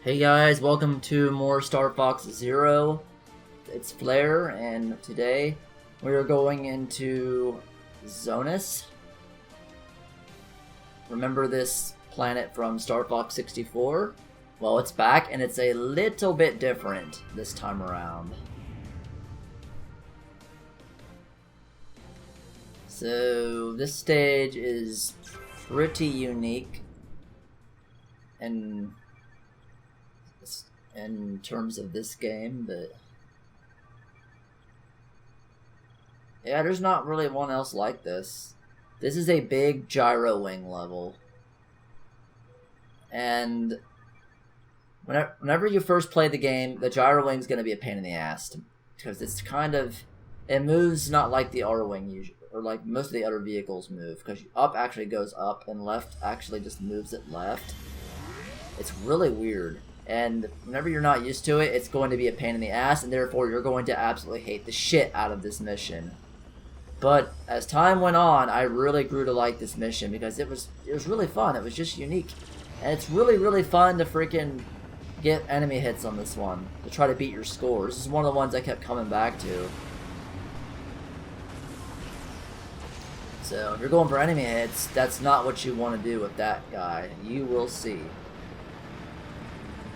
Hey guys, welcome to more Star Fox Zero. It's Flare, and today we are going into Zonus. Remember this planet from Star Fox 64? Well, it's back, and it's a little bit different this time around. So, this stage is pretty unique and in terms of this game, but yeah, there's not really one else like this. This is a big gyro wing level, and whenever you first play the game, the gyro wing's going to be a pain in the ass because it moves not like the R wing usually, or like most of the other vehicles move, because up actually goes up and left actually just moves it left. It's really weird. And whenever you're not used to it, it's going to be a pain in the ass, and therefore you're going to absolutely hate the shit out of this mission. But as time went on, I really grew to like this mission because it was really fun. It was just unique. And it's really fun to freaking get enemy hits on this one, to try to beat your scores. This is one of the ones I kept coming back to. So if you're going for enemy hits, that's not what you want to do with that guy. You will see.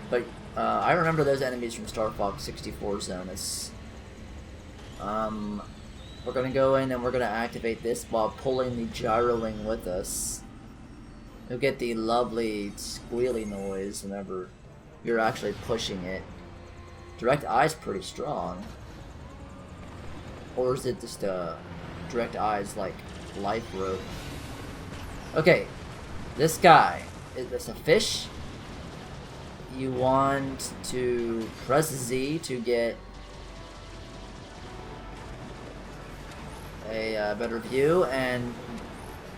But I remember those enemies from Star Fox 64 Zonus. We're going to go in and we're going to activate this while pulling the gyro wing with us. You'll get the lovely squealy noise whenever you're actually pushing it. Direct Eye's pretty strong. Or is it just Direct Eye's like life rope? Okay, this guy, is this a fish? You want to press Z to get a better view, and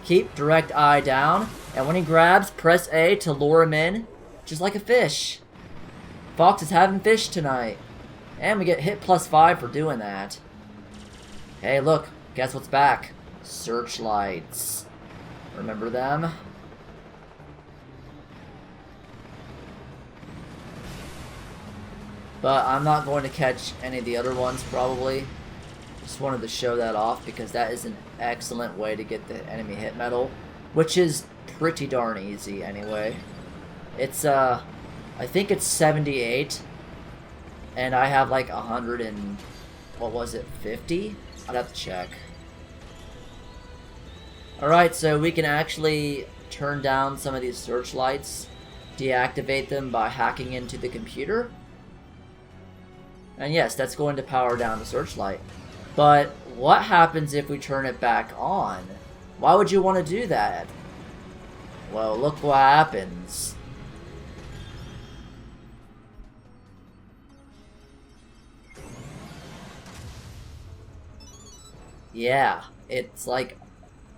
keep Direct Eye down, and when he grabs, press A to lure him in, just like a fish. Fox is having fish tonight, and we get hit +5 for doing that. Hey, look, guess what's back? Searchlights. Remember them? But I'm not going to catch any of the other ones, probably. Just wanted to show that off because that is an excellent way to get the enemy hit medal, which is pretty darn easy anyway. It's, I think it's 78, and I have like 100 and, what was it, 50? I'd have to check. Alright, so we can actually turn down some of these searchlights, deactivate them by hacking into the computer. And yes, that's going to power down the searchlight. But what happens if we turn it back on? Why would you want to do that? Well, look what happens. Yeah, it's like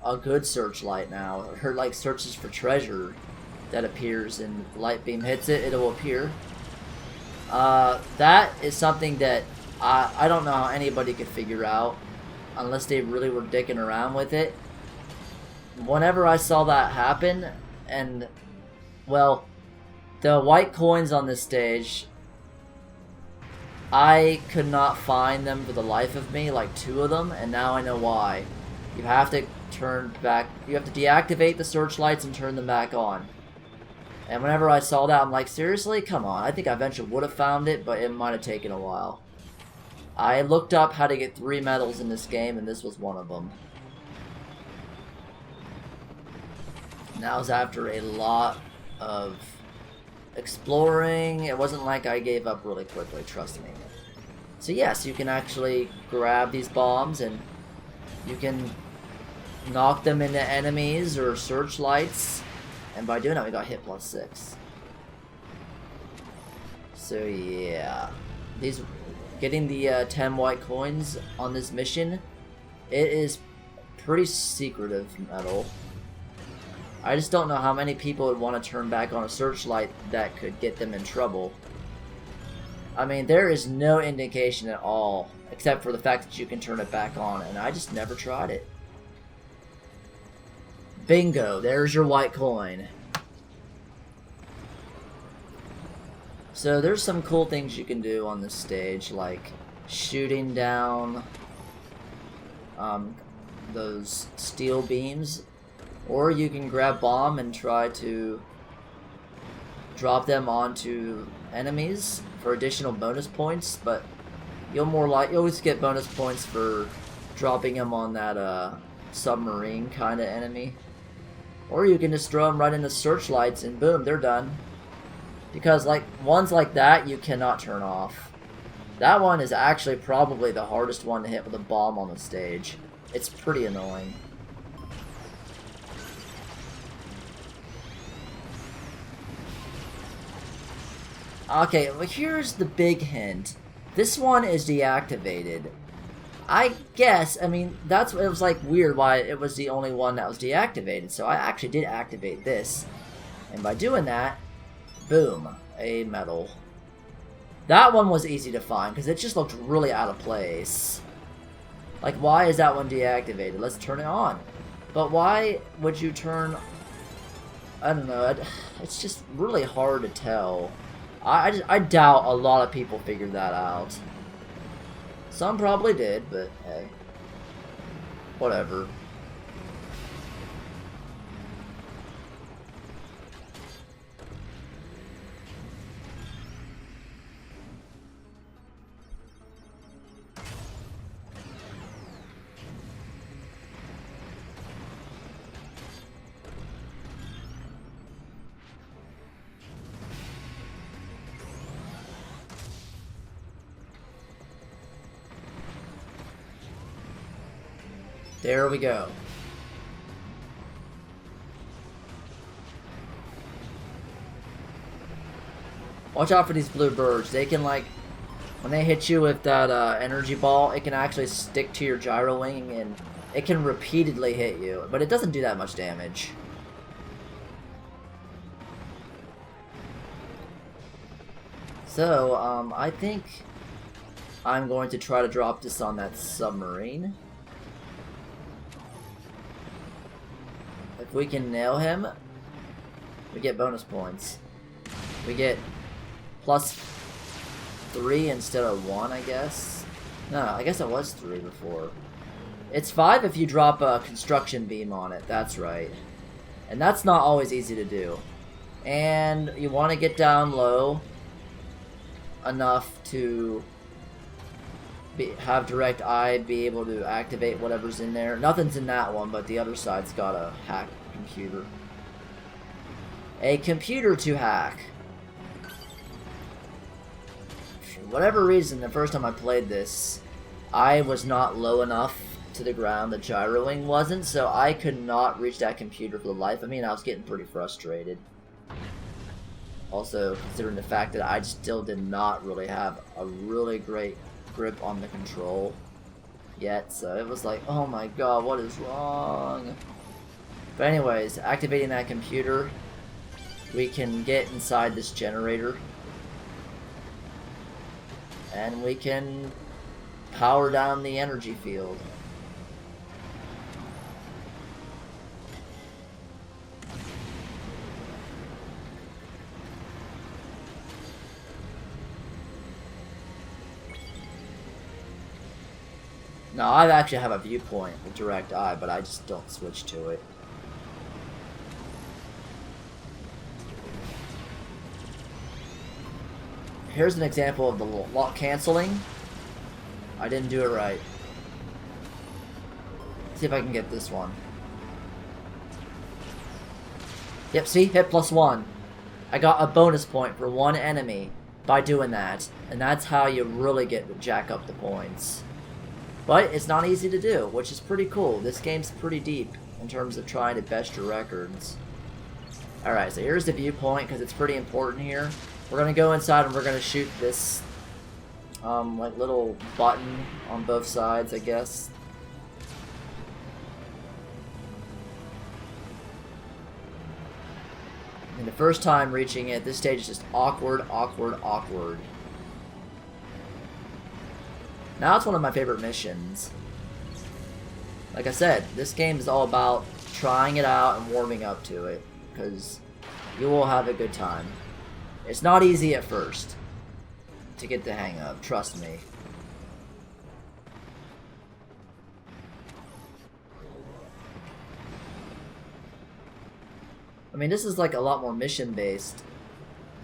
a good searchlight now. Her like searches for treasure that appears, and the light beam hits it, it'll appear. That is something that I don't know how anybody could figure out unless they really were dicking around with it. Whenever I saw that happen, and, well, the white coins on this stage, I could not find them for the life of me, like 2 of them, and now I know why. You have to you have to deactivate the searchlights and turn them back on. And whenever I saw that, I'm like, seriously? Come on. I think I eventually would have found it, but it might have taken a while. I looked up how to get 3 medals in this game, and this was one of them. And that was after a lot of exploring. It wasn't like I gave up really quickly, trust me. So yes, you can actually grab these bombs, and you can knock them into enemies or searchlights. And by doing that, we got hit +6. So yeah, getting the 10 white coins on this mission, it is pretty secretive medal. I just don't know how many people would want to turn back on a searchlight that could get them in trouble. I mean, there is no indication at all, except for the fact that you can turn it back on, and I just never tried it. Bingo, there's your white coin. So there's some cool things you can do on this stage, like shooting down those steel beams, or you can grab bomb and try to drop them onto enemies for additional bonus points, but you always get bonus points for dropping them on that submarine kind of enemy. Or you can just throw them right into searchlights and boom, they're done. Because like ones like that you cannot turn off. That one is actually probably the hardest one to hit with a bomb on the stage. It's pretty annoying. Okay, well here's the big hint. This one is deactivated. I guess, I mean, it was like weird why it was the only one that was deactivated. So I actually did activate this. And by doing that, boom, a medal. That one was easy to find because it just looked really out of place. Like, why is that one deactivated? Let's turn it on. But why would you turn... I don't know. It's just really hard to tell. I doubt a lot of people figured that out. Some probably did, but hey. Whatever. There we go. Watch out for these blue birds. They can, like, when they hit you with that energy ball, it can actually stick to your gyro wing and it can repeatedly hit you. But it doesn't do that much damage. So, I think I'm going to try to drop this on that submarine. If we can nail him, we get bonus points. We get +3 instead of 1, I guess. No, I guess it was 3 before. It's 5 if you drop a construction beam on it, that's right. And that's not always easy to do. And you want to get down low enough to have direct eye be able to activate whatever's in there. Nothing's in that one, but the other side's got a hack computer. A computer to hack. For whatever reason, the first time I played this, I was not low enough to the ground. The gyroing wasn't, so I could not reach that computer for the life of me, and I was getting pretty frustrated. Also, considering the fact that I still did not really have a really great grip on the control yet, so it was like, oh my god, what is wrong? But anyways, activating that computer, we can get inside this generator and we can power down the energy field. Now, I actually have a viewpoint with direct eye, but I just don't switch to it. Here's an example of the lock canceling. I didn't do it right. Let's see if I can get this one. Yep, see? Hit +1. I got a bonus point for one enemy by doing that. And that's how you really get to jack up the points. But it's not easy to do, which is pretty cool. This game's pretty deep in terms of trying to best your records. Alright, so here's the viewpoint, because it's pretty important here. We're going to go inside and we're going to shoot this like little button on both sides, I guess. And the first time reaching it, this stage is just awkward, awkward, awkward. Now it's one of my favorite missions. Like I said, this game is all about trying it out and warming up to it, because you will have a good time. It's not easy at first to get the hang of, trust me. I mean, this is like a lot more mission-based,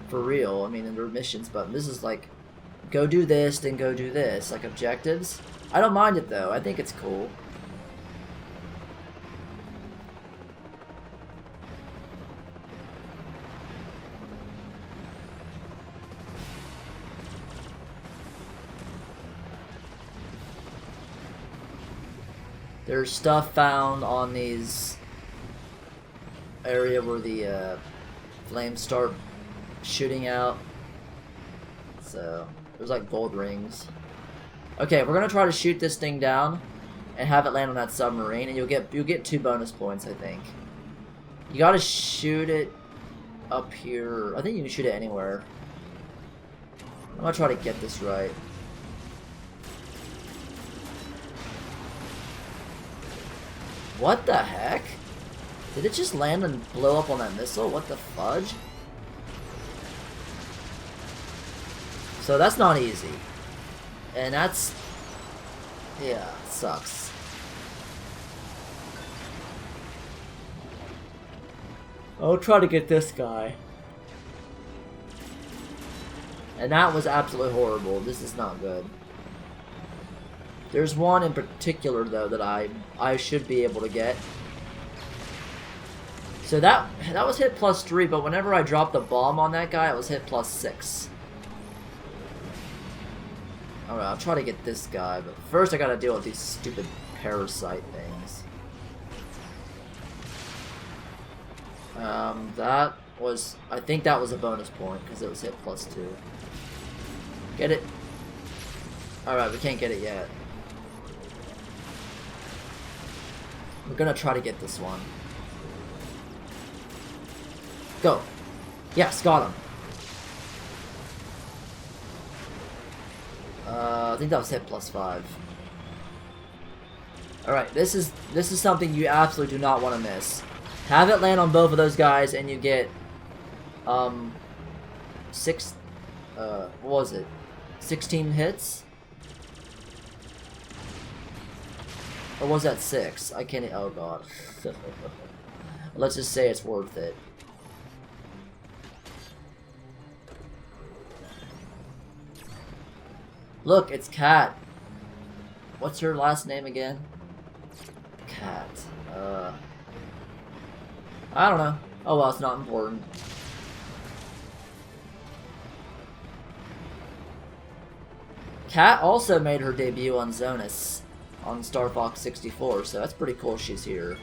for real. I mean, there are missions, but this is like, go do this, then go do this, like objectives. I don't mind it though, I think it's cool. There's stuff found on these area where the flames start shooting out. So there's like gold rings. Okay, we're gonna try to shoot this thing down and have it land on that submarine, and you'll get 2 bonus points, I think. You gotta shoot it up here. I think you can shoot it anywhere. I'm gonna try to get this right. What the heck? Did it just land and blow up on that missile? What the fudge? So that's not easy. And that's... yeah, it sucks. I'll try to get this guy. And that was absolutely horrible. This is not good. There's one in particular, though, that I should be able to get. So that was hit +3, but whenever I dropped the bomb on that guy, it was hit +6. Alright, I'll try to get this guy, but first I gotta deal with these stupid parasite things. That was... I think that was a bonus point, because it was hit +2. Get it? Alright, we can't get it yet. We're gonna try to get this one. Go. Yes, got him. I think that was hit +5. Alright, this is something you absolutely do not want to miss. Have it land on both of those guys and you get what was it? 16 hits? Or was that 6? I can't... oh god. Let's just say it's worth it. Look, it's Cat. What's her last name again? Cat. I don't know. Oh well, it's not important. Cat also made her debut on Zonus on Star Fox 64, so that's pretty cool she's here.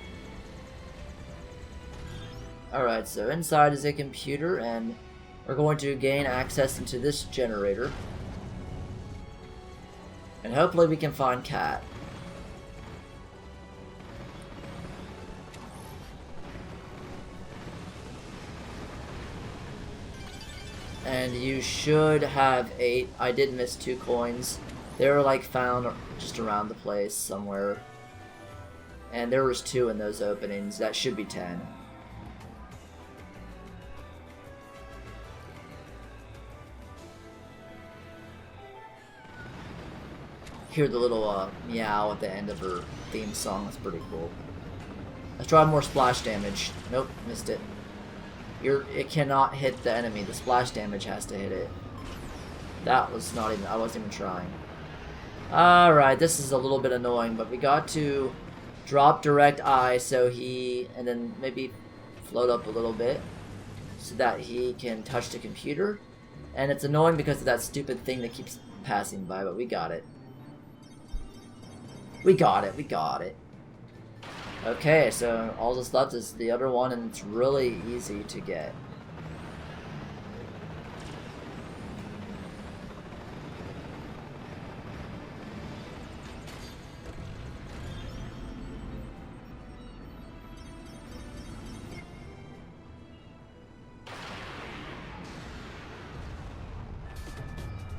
Alright, so inside is a computer, and we're going to gain access into this generator. And hopefully we can find Cat. And you should have 8. I did miss 2 coins. They were like found just around the place somewhere. And there was 2 in those openings. That should be 10. Hear the little meow at the end of her theme song. That's pretty cool. Let's try more splash damage. Nope, missed it. It cannot hit the enemy. The splash damage has to hit it. That was not even... I wasn't even trying. Alright, this is a little bit annoying, but we got to drop direct eye so he... and then maybe float up a little bit so that he can touch the computer. And it's annoying because of that stupid thing that keeps passing by, but we got it. We got it, we got it. Okay, so all that's left is the other one, and it's really easy to get.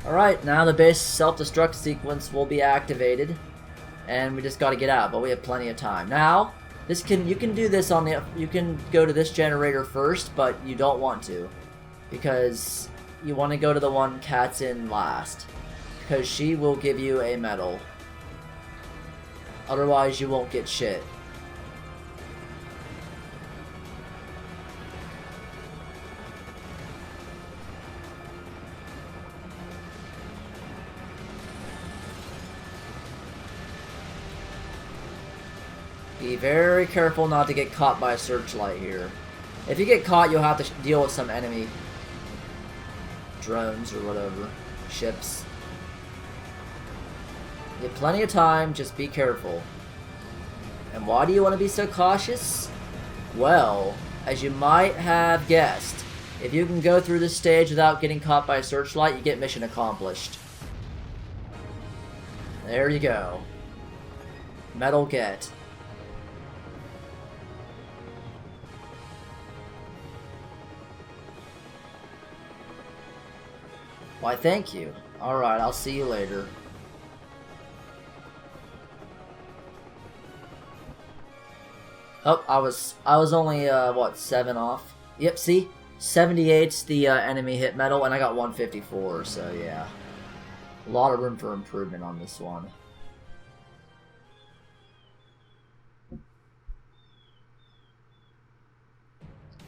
Alright, now the base self-destruct sequence will be activated. And we just got to get out, but we have plenty of time. Now, you can do this on the... you can go to this generator first, but you don't want to. because you want to go to the one Cat's in last, because she will give you a medal. Otherwise, you won't get shit. Be very careful not to get caught by a searchlight here. If you get caught, you'll have to deal with some enemy drones or whatever. Ships. You have plenty of time, just be careful. And why do you want to be so cautious? Well, as you might have guessed, if you can go through this stage without getting caught by a searchlight, you get mission accomplished. There you go. Medal get. Why, thank you. Alright, I'll see you later. Oh, I was only, what, 7 off? Yep, see? 78's the enemy hit medal, and I got 154, so yeah. A lot of room for improvement on this one.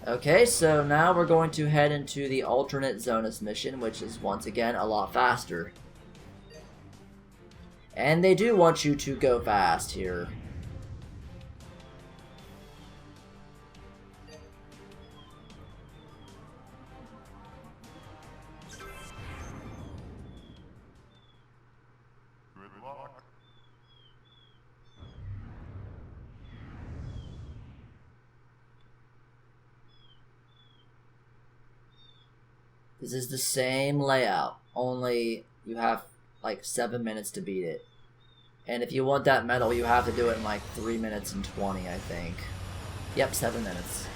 Okay, so now we're going to head into the alternate Zonus mission, which is once again a lot faster. And they do want you to go fast here. This is the same layout, only you have like 7 minutes to beat it. And if you want that medal, you have to do it in like 3 minutes and 20, I think. Yep, 7 minutes.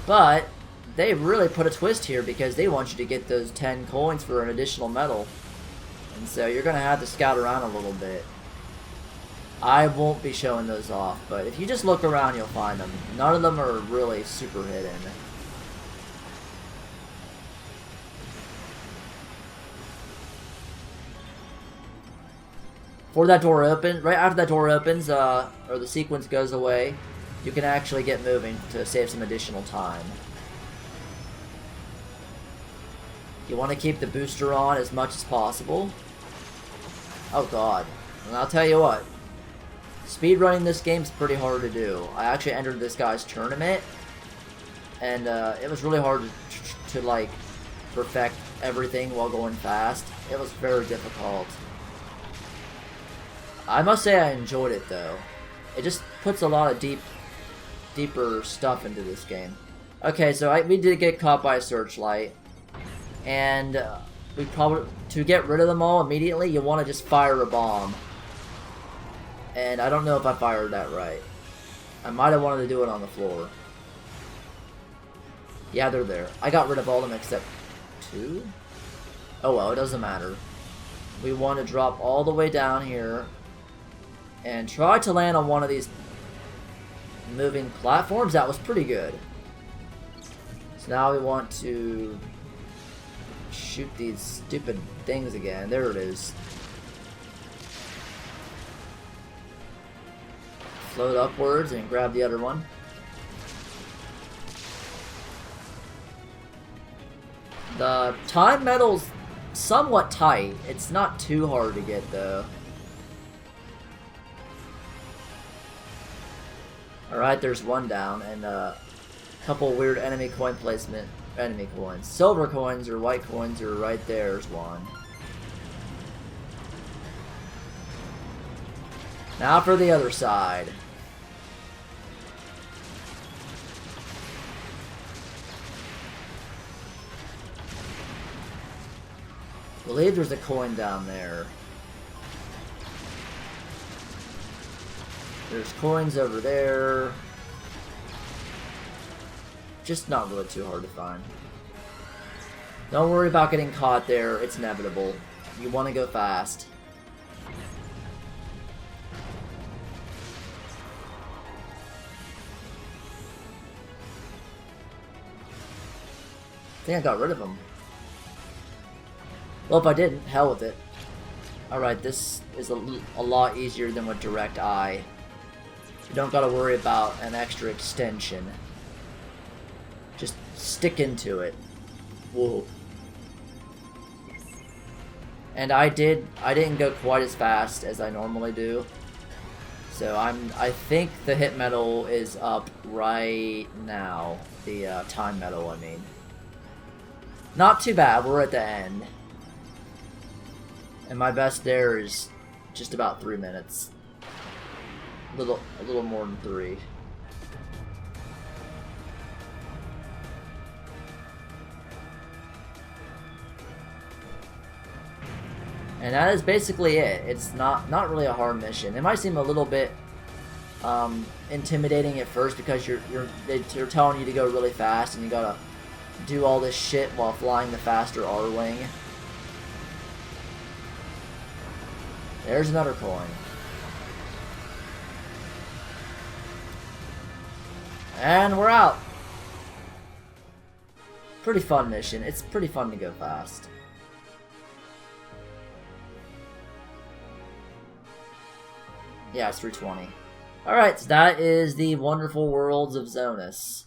But they really put a twist here because they want you to get those 10 coins for an additional medal. And so you're going to have to scout around a little bit. I won't be showing those off, but if you just look around, you'll find them. None of them are really super hidden. Before that door opens, right after that door opens, or the sequence goes away, you can actually get moving to save some additional time. You want to keep the booster on as much as possible. Oh god. And I'll tell you what, speedrunning this game is pretty hard to do. I actually entered this guy's tournament, and it was really hard to like perfect everything while going fast. It was very difficult. I must say I enjoyed it though. It just puts a lot of deeper stuff into this game. Okay, so we did get caught by a searchlight, and we probably, to get rid of them all immediately, you want to just fire a bomb. And I don't know if I fired that right. I might have wanted to do it on the floor. Yeah, they're there. I got rid of all of them except 2? Oh well, it doesn't matter. We want to drop all the way down here and try to land on one of these moving platforms. That was pretty good. So now we want to shoot these stupid things again. There it is. Float upwards and grab the other one. The time medal's somewhat tight. It's not too hard to get though. Alright, there's one down, and a couple weird enemy coin placement. Enemy coins. Silver coins or white coins are right there. There's one. Now for the other side. I believe there's a coin down there. There's coins over there. Just not really too hard to find. Don't worry about getting caught there. It's inevitable. You want to go fast. think I got rid of him. Well, if I didn't, hell with it. Alright, this is a lot easier than with Direct Eye. You don't gotta worry about an extra extension. Just stick into it. Whoa. And I didn't go quite as fast as I normally do. So I think the hit medal is up right now. The time medal, I mean. Not too bad, we're at the end. And my best there is just about 3 minutes. A little more than 3. And that is basically it. It's not really a hard mission. It might seem a little bit intimidating at first because they're telling you to go really fast and you gotta do all this shit while flying the faster R-Wing. There's another coin. And we're out. Pretty fun mission. It's pretty fun to go fast. Yeah, it's 320. Alright, so that is the Wonderful Worlds of Zonus.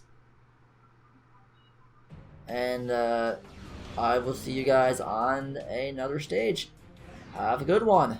And I will see you guys on another stage. Have a good one.